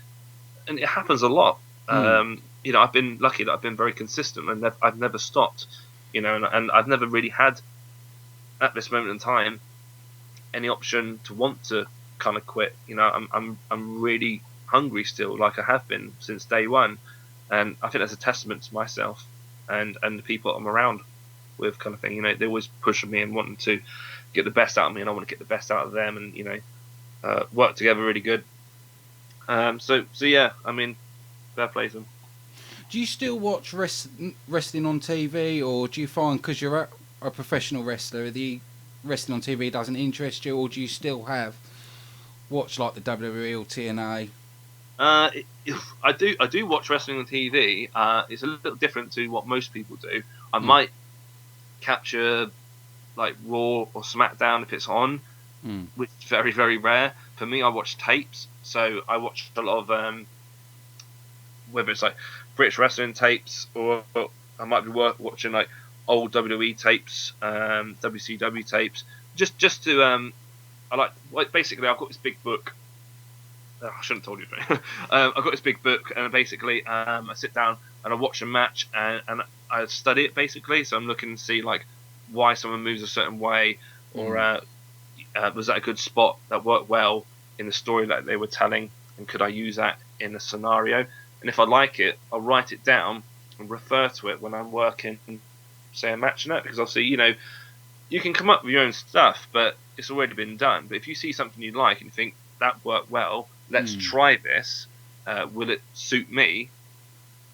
and it happens a lot. I've been lucky that I've been very consistent, and I've never stopped. And I've never really had, at this moment in time, any option to want to kind of quit. I'm really hungry still, like I have been since day one, and I think that's a testament to myself and the people I'm around with, kind of thing. They always pushing me and wanting to get the best out of me, and I want to get the best out of them, and work together really good. So yeah, I mean, fair play to them. Do you still watch wrestling on TV, or do you find, because you're a professional wrestler, the wrestling on TV doesn't interest you, or do you still watch like the WWE or TNA? I do watch wrestling on TV. It's a little different to what most people do. I might capture like Raw or SmackDown if it's on, which is very, very rare. For me, I watch tapes, so I watch a lot of whether it's like British wrestling tapes, or I might be watching like old WWE tapes, WCW tapes, just to I like basically I've got this big book. I shouldn't have told you. I've got this big book, and basically I sit down and I watch a match, and I study it basically. So I'm looking to see like why someone moves a certain way, or was that a good spot that worked well in the story that they were telling, and could I use that in a scenario? And if I like it, I'll write it down and refer to it when I'm working, say, a match in it. Because obviously, you can come up with your own stuff, but it's already been done. But if you see something you like and you think that worked well, let's try this. Will it suit me?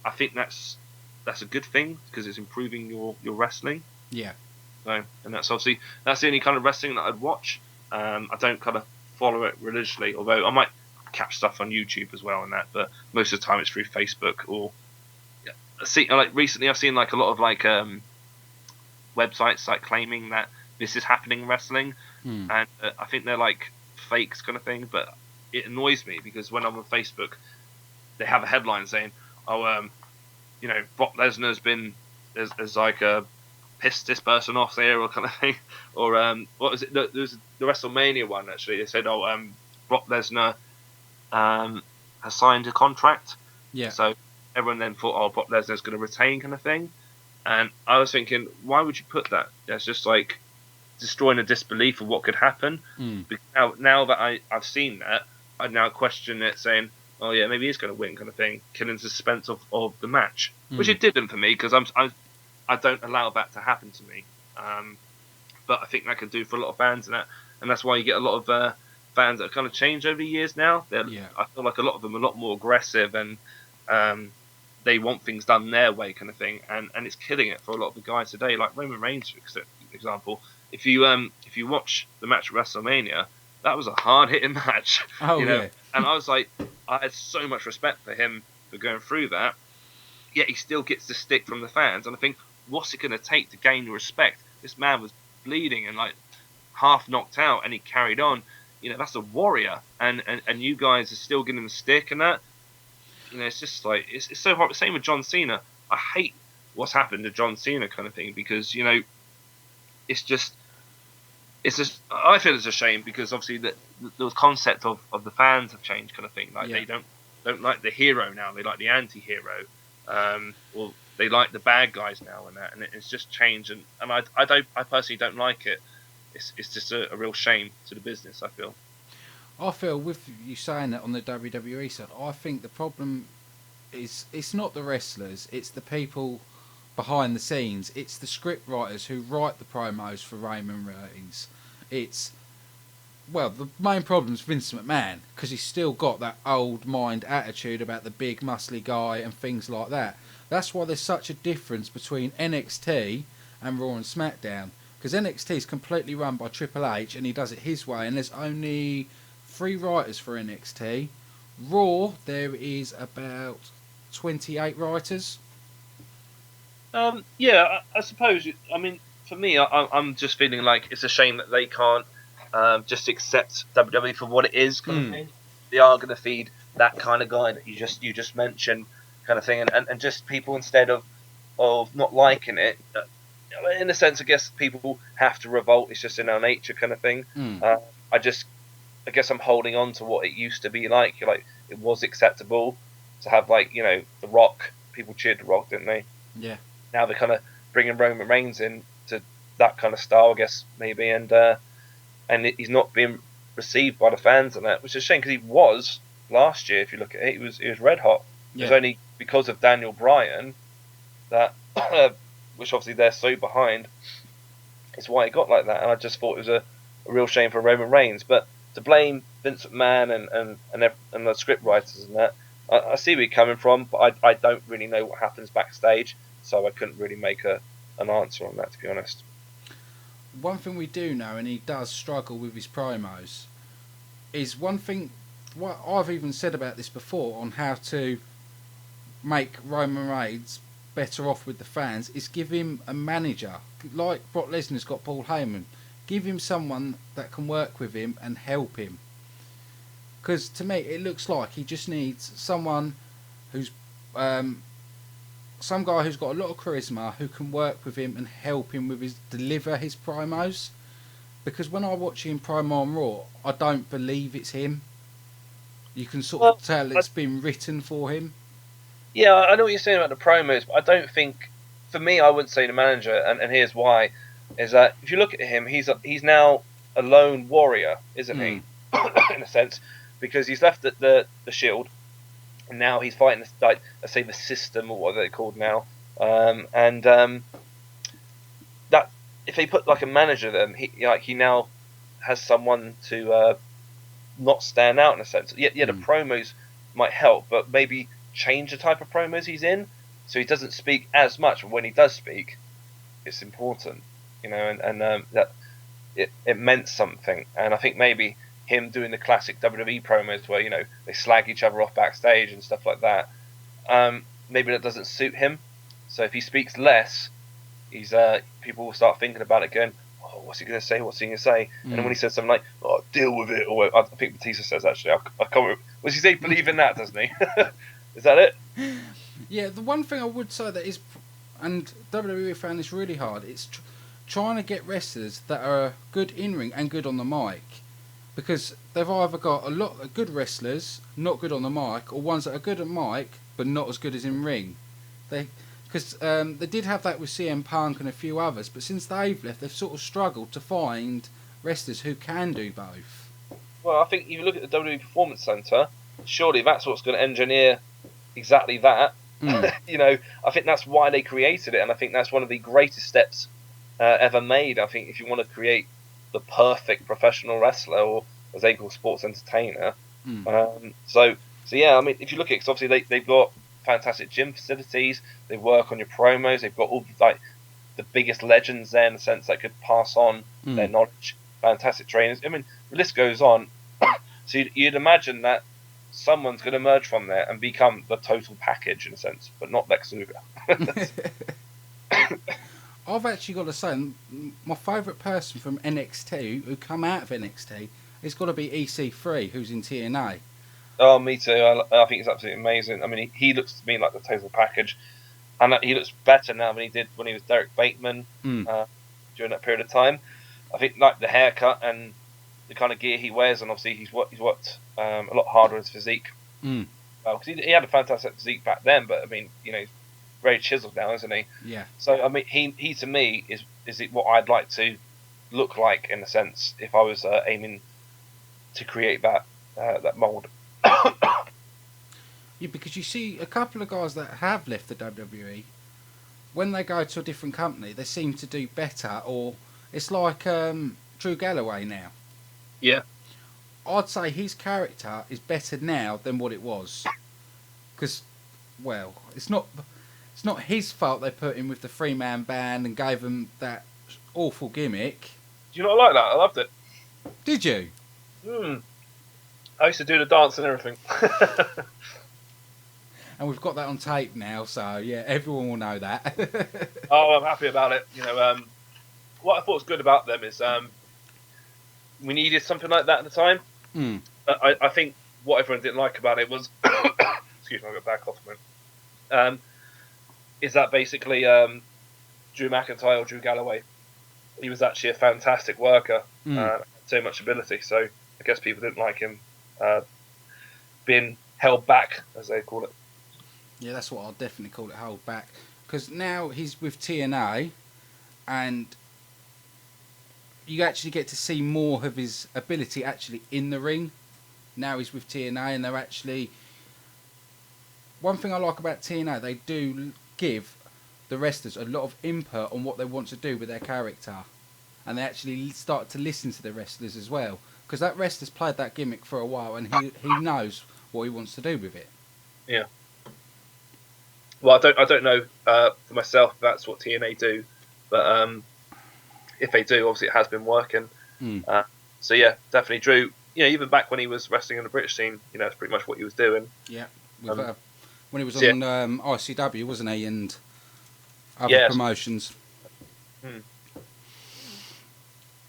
I think that's a good thing, because it's improving your wrestling. Yeah. So, and that's the only kind of wrestling that I'd watch. I don't kind of follow it religiously, although I might catch stuff on YouTube as well and that, but most of the time it's through Facebook, or recently I've seen like a lot of like websites like claiming that this is happening in wrestling, and I think they're like fakes kind of thing, but it annoys me because when I'm on Facebook they have a headline saying, Brock Lesnar's been there's like pissed this person off there, or kind of thing, or what was it, there's the WrestleMania one actually, they said Brock Lesnar has signed a contract. Yeah. So everyone then thought, Brock Lesnar's going to retain, kind of thing. And I was thinking, why would you put that? That's just like destroying the disbelief of what could happen. Because now that I've seen that, I now question it, saying, oh yeah, maybe he's going to win, kind of thing, killing the suspense of the match, which it didn't for me, because I don't allow that to happen to me. But I think that could do for a lot of fans, and that's why you get a lot of fans that have kind of changed over the years now. I feel like a lot of them are a lot more aggressive, and they want things done their way, kind of thing, and it's killing it for a lot of the guys today, like Roman Reigns, for example. If you watch the match at WrestleMania, that was a hard hitting match. Yeah. And I was like, I had so much respect for him for going through that, yet he still gets the stick from the fans, and I think, what's it going to take to gain your respect? This man was bleeding and like half knocked out, and he carried on. That's a warrior, and you guys are still getting the stick and that. It's just like it's so hard. Same with John Cena. I hate what's happened to John Cena, kind of thing, because it's just I feel it's a shame, because obviously the concept of the fans have changed, kind of thing. Like they don't like the hero now; they like the anti-hero, or they like the bad guys now, and that, and it's just changed. And I personally don't like it. It's just a real shame to the business, I feel. I feel, with you saying that on the WWE side, I think the problem is it's not the wrestlers, it's the people behind the scenes. It's the script writers who write the promos for Roman Reigns. The main problem is Vince McMahon, because he's still got that old mind attitude about the big muscly guy and things like that. That's why there's such a difference between NXT and Raw and SmackDown, because NXT is completely run by Triple H and he does it his way, and there's only 3 writers for NXT. Raw, there is about 28 writers. Yeah, I suppose. I mean, for me, I'm just feeling like it's a shame that they can't just accept WWE for what it is, kind of thing. They are going to feed that kind of guy that you just mentioned, kind of thing, and just people, instead of not liking it. In a sense, I guess people have to revolt. It's just in our nature, kind of thing. I guess I'm holding on to what it used to be like. Like, it was acceptable. to have like The Rock. People cheered The Rock, didn't they? Yeah. Now they're kind of bringing Roman Reigns in to that kind of style, I guess maybe, and he's not being received by the fans and that, which is a shame because he was last year. If you look at it, he was red hot. Yeah. It was only because of Daniel Bryan that, which obviously they're so behind, is why he got like that. And I just thought it was a real shame for Roman Reigns. But to blame Vince McMahon and the script writers and that, I see where you're coming from, but I don't really know what happens backstage, so I couldn't really make an answer on that, to be honest. One thing we do know, and he does struggle with his promos, is one thing. What I've even said about this before on how to make Roman Reigns better off with the fans is give him a manager like Brock Lesnar's got Paul Heyman. Give him someone that can work with him and help him. Because to me, it looks like he just needs someone who's some guy who's got a lot of charisma who can work with him and help him with deliver his promos. Because when I watch him promo on Raw, I don't believe it's him. You can sort of tell it's been written for him. Yeah, I know what you're saying about the promos, but I don't think, for me, I wouldn't say the manager, and here's why, is that if you look at him, he's now a lone warrior, isn't he? In a sense, because he's left the Shield, and now he's fighting like, let's say, the system, or what they're called now, that if they put like a manager there, he now has someone to not stand out in a sense. Yeah, the promos might help, but maybe change the type of promos he's in, so he doesn't speak as much. But when he does speak, it's important, and that it meant something. And I think maybe him doing the classic WWE promos where they slag each other off backstage and stuff like that, maybe that doesn't suit him. So if he speaks less, people will start thinking about it, going, "Oh, what's he going to say? What's he going to say?" And then when he says something like, "Oh, deal with it," or I think Batista says actually, I can't remember. What's he say? Believe in that, doesn't he? Is that it? Yeah, the one thing I would say that is, and WWE found this really hard, it's trying to get wrestlers that are good in ring and good on the mic, because they've either got a lot of good wrestlers not good on the mic, or ones that are good at mic but not as good as in ring. Because they did have that with CM Punk and a few others, but since they've left, they've sort of struggled to find wrestlers who can do both. Well, I think if you look at the WWE Performance Center, surely that's what's going to engineer exactly that. I think that's why they created it, and I think that's one of the greatest steps ever made. I think if you want to create the perfect professional wrestler, or as they call sports entertainer, so yeah, I mean, if you look at it, 'cause obviously they've got fantastic gym facilities, they work on your promos, they've got all like the biggest legends there in the sense that could pass on their knowledge, fantastic trainers. I mean, the list goes on. So you'd imagine that someone's going to emerge from there and become the total package in a sense, but not Lex Luger. I've actually got to say, my favourite person from NXT who come out of NXT has got to be EC3, who's in TNA. Oh, me too. I think he's absolutely amazing. I mean, he looks to me like the total package, and he looks better now than he did when he was Derek Bateman during that period of time. I think like the haircut and the kind of gear he wears, and obviously he's worked a lot harder on his physique. Because he had a fantastic physique back then, but I mean, he's very chiseled now, isn't he? Yeah. So I mean, he to me is what I'd like to look like in a sense if I was aiming to create that mold. Yeah, because you see a couple of guys that have left the WWE, when they go to a different company, they seem to do better, or it's like Drew Galloway now. Yeah. I'd say his character is better now than what it was. Because, well, it's not his fault they put him with the 3-man band and gave him that awful gimmick. Do you not like that? I loved it. Did you? I used to do the dance and everything. And we've got that on tape now, so yeah, everyone will know that. Oh, I'm happy about it. What I thought was good about them is we needed something like that at the time. I think what everyone didn't like about it was, excuse me, I've got a bad cough a minute, is that basically Drew McIntyre or Drew Galloway, he was actually a fantastic worker, so much ability, so I guess people didn't like him being held back, as they call it. Yeah, that's what I'll definitely call it, hold back. Because now he's with TNA, and you actually get to see more of his ability actually in the ring. Now he's with TNA, and they're actually... One thing I like about TNA, they do give the wrestlers a lot of input on what they want to do with their character. And they actually start to listen to the wrestlers as well. Because that wrestler's played that gimmick for a while, and he knows what he wants to do with it. Yeah. Well, I don't know for myself if that's what TNA do, but if they do, obviously it has been working. Mm. So yeah, definitely Drew. You know, even back when he was wrestling in the British scene, you know, that's pretty much what he was doing. Yeah. With, when he was so on ICW, wasn't he, and other promotions. Hmm.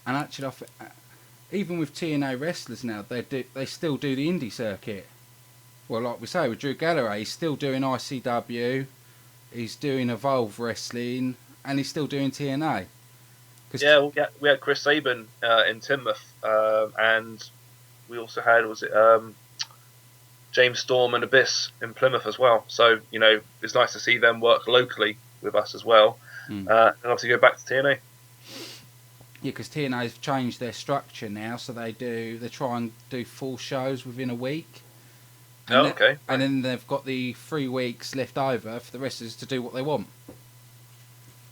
And actually, even with TNA wrestlers now, they still do the indie circuit. Well, like we say, with Drew Galloway, he's still doing ICW, he's doing Evolve Wrestling, and he's still doing TNA. Yeah, we had Chris Sabin in Teignmouth, and we also had, James Storm and Abyss in Plymouth as well. So, you know, it's nice to see them work locally with us as well. And obviously go back to TNA. Yeah, because TNA's changed their structure now, so they try and do full shows within a week. And okay. And then they've got the 3 weeks left over for the wrestlers to do what they want.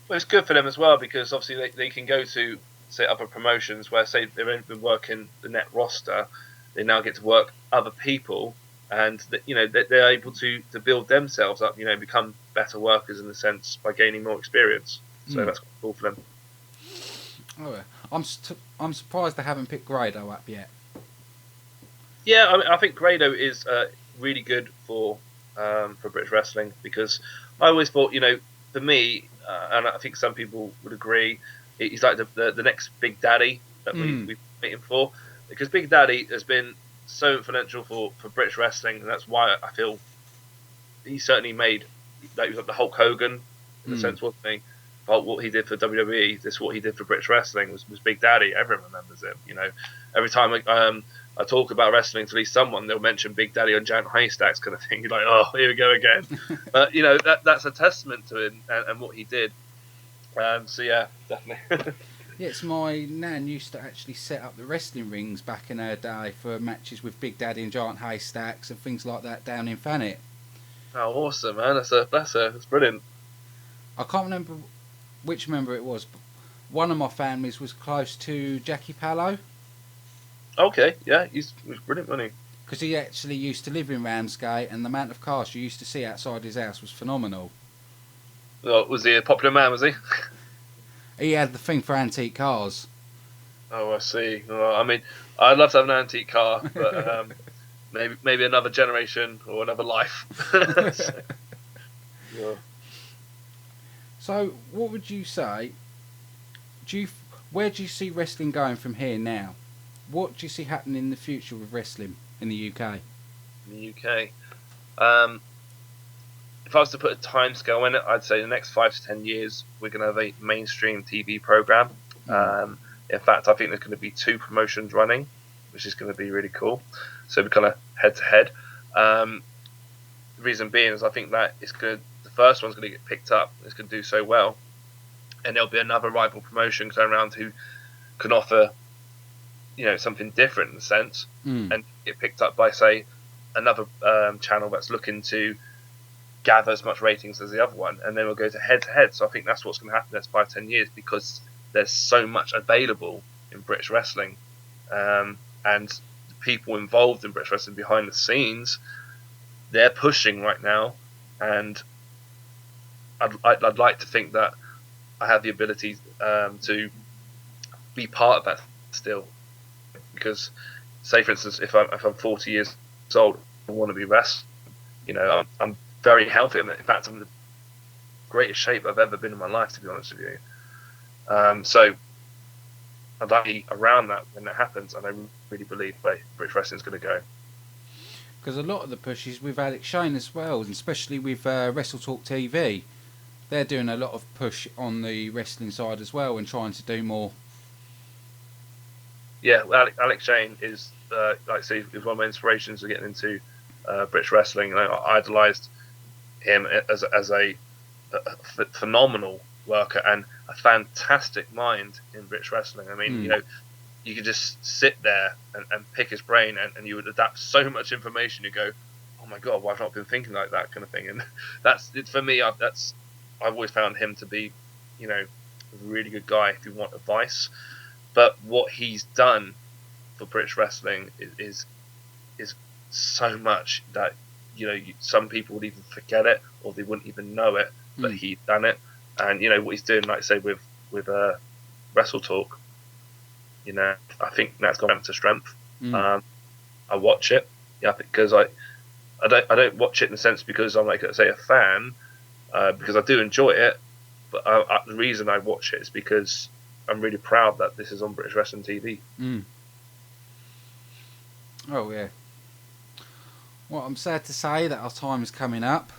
Well, it's good for them as well, because obviously they can go to, say, other promotions where, say, they've only been working the net roster, they now get to work other people, and you know they're able to build themselves up, you know, become better workers in a sense by gaining more experience. So that's cool for them. Oh, yeah. I'm surprised they haven't picked Grado up yet. Yeah, I mean, I think Grado is really good for British wrestling, because I always thought, you know, for me, and I think some people would agree, he's like the next Big Daddy that we've been waiting for, because Big Daddy has been so influential for British wrestling, and that's why I feel he certainly made, like, he was like the Hulk Hogan in a sense, wasn't he? What he did for WWE, this is what he did for British wrestling, was Big Daddy. Everyone remembers him, you know. Every time I talk about wrestling to at least someone, they'll mention Big Daddy on Giant Haystacks kind of thing. You're like, oh, here we go again. But, you know, that's a testament to him and what he did. So, yeah, definitely. Yes, my nan used to actually set up the wrestling rings back in her day for matches with Big Daddy and Giant Haystacks and things like that down in Thanet. Oh, awesome, man. That's brilliant. I can't remember which member it was, but one of my families was close to Jackie Pallow. Okay, yeah, he was brilliant, wasn't he? Because he actually used to live in Ramsgate, and the amount of cars you used to see outside his house was phenomenal. Well, was he a popular man, was he? He had the thing for antique cars. Oh, I see. Well, I mean, I'd love to have an antique car, but maybe another generation or another life. Yeah. So, what would you say? Where do you see wrestling going from here now? What do you see happening in the future with wrestling in the UK? In the UK, if I was to put a timescale in it, I'd say the next 5 to 10 years we're going to have a mainstream TV program. In fact, I think there's going to be 2 promotions running, which is going to be really cool. So we're kind of head to head. The reason being is I think that the first one's going to get picked up. It's going to do so well, and there'll be another rival promotion going around who can offer, you know, something different in a sense, and get picked up by, say, another channel that's looking to gather as much ratings as the other one, and then we'll go to head. So I think that's what's going to happen in the next 5-10 years, because there's so much available in British wrestling, and the people involved in British wrestling behind the scenes, they're pushing right now, and I'd like to think that I have the ability to be part of that still, because, say for instance, if I'm 40 years old and want to be wrestling, you know, I'm very healthy. In fact, I'm in the greatest shape I've ever been in my life, to be honest with you. So I'd like to be around that when that happens, and I really believe British wrestling is going to go. Because a lot of the push is with Alex Shane as well, and especially with Wrestle Talk TV. They're doing a lot of push on the wrestling side as well and trying to do more. Yeah, well, Alex Shane is, like I say, is one of my inspirations of getting into British wrestling. I idolised him as a phenomenal worker and a fantastic mind in British wrestling. I mean, you could just sit there and pick his brain, and you would adapt so much information. You go, oh my god, why have I not been thinking like that, kind of thing. And that's it for me. I've always found him to be, a really good guy if you want advice. But what he's done for British wrestling is so much that some people would even forget it, or they wouldn't even know it, but he's done it. And what he's doing, like I say, with Wrestle Talk, I think that's gone to strength. I watch it, because I don't watch it in the sense because I'm, like I say, a fan, because I do enjoy it, but the reason I watch it is because I'm really proud that this is on British Wrestling TV. Oh yeah. Well, I'm sad to say that our time is coming up,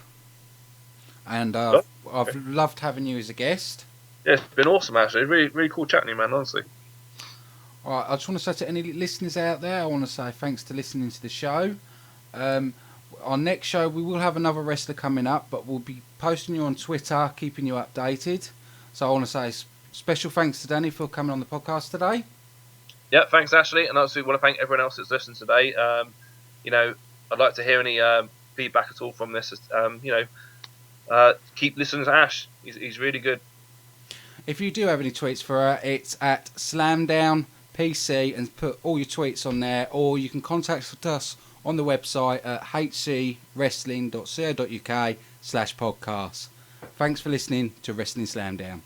and I've loved having you as a guest. Yeah, it's been awesome, actually. Really, really cool chatting to you, man, honestly. All right, I just want to say to any listeners out there, I want to say thanks to listening to the show. Our next show, we will have another wrestler coming up, but we'll be posting you on Twitter, keeping you updated. So I want to say special thanks to Danny for coming on the podcast today. Yeah, thanks, Ashley. And also want to thank everyone else that's listened today. I'd like to hear any feedback at all from this. Keep listening to Ash. He's really good. If you do have any tweets for her, it's at Slamdown PC, and put all your tweets on there, or you can contact us on the website at hcwrestling.co.uk/podcast. Thanks for listening to Wrestling Slamdown.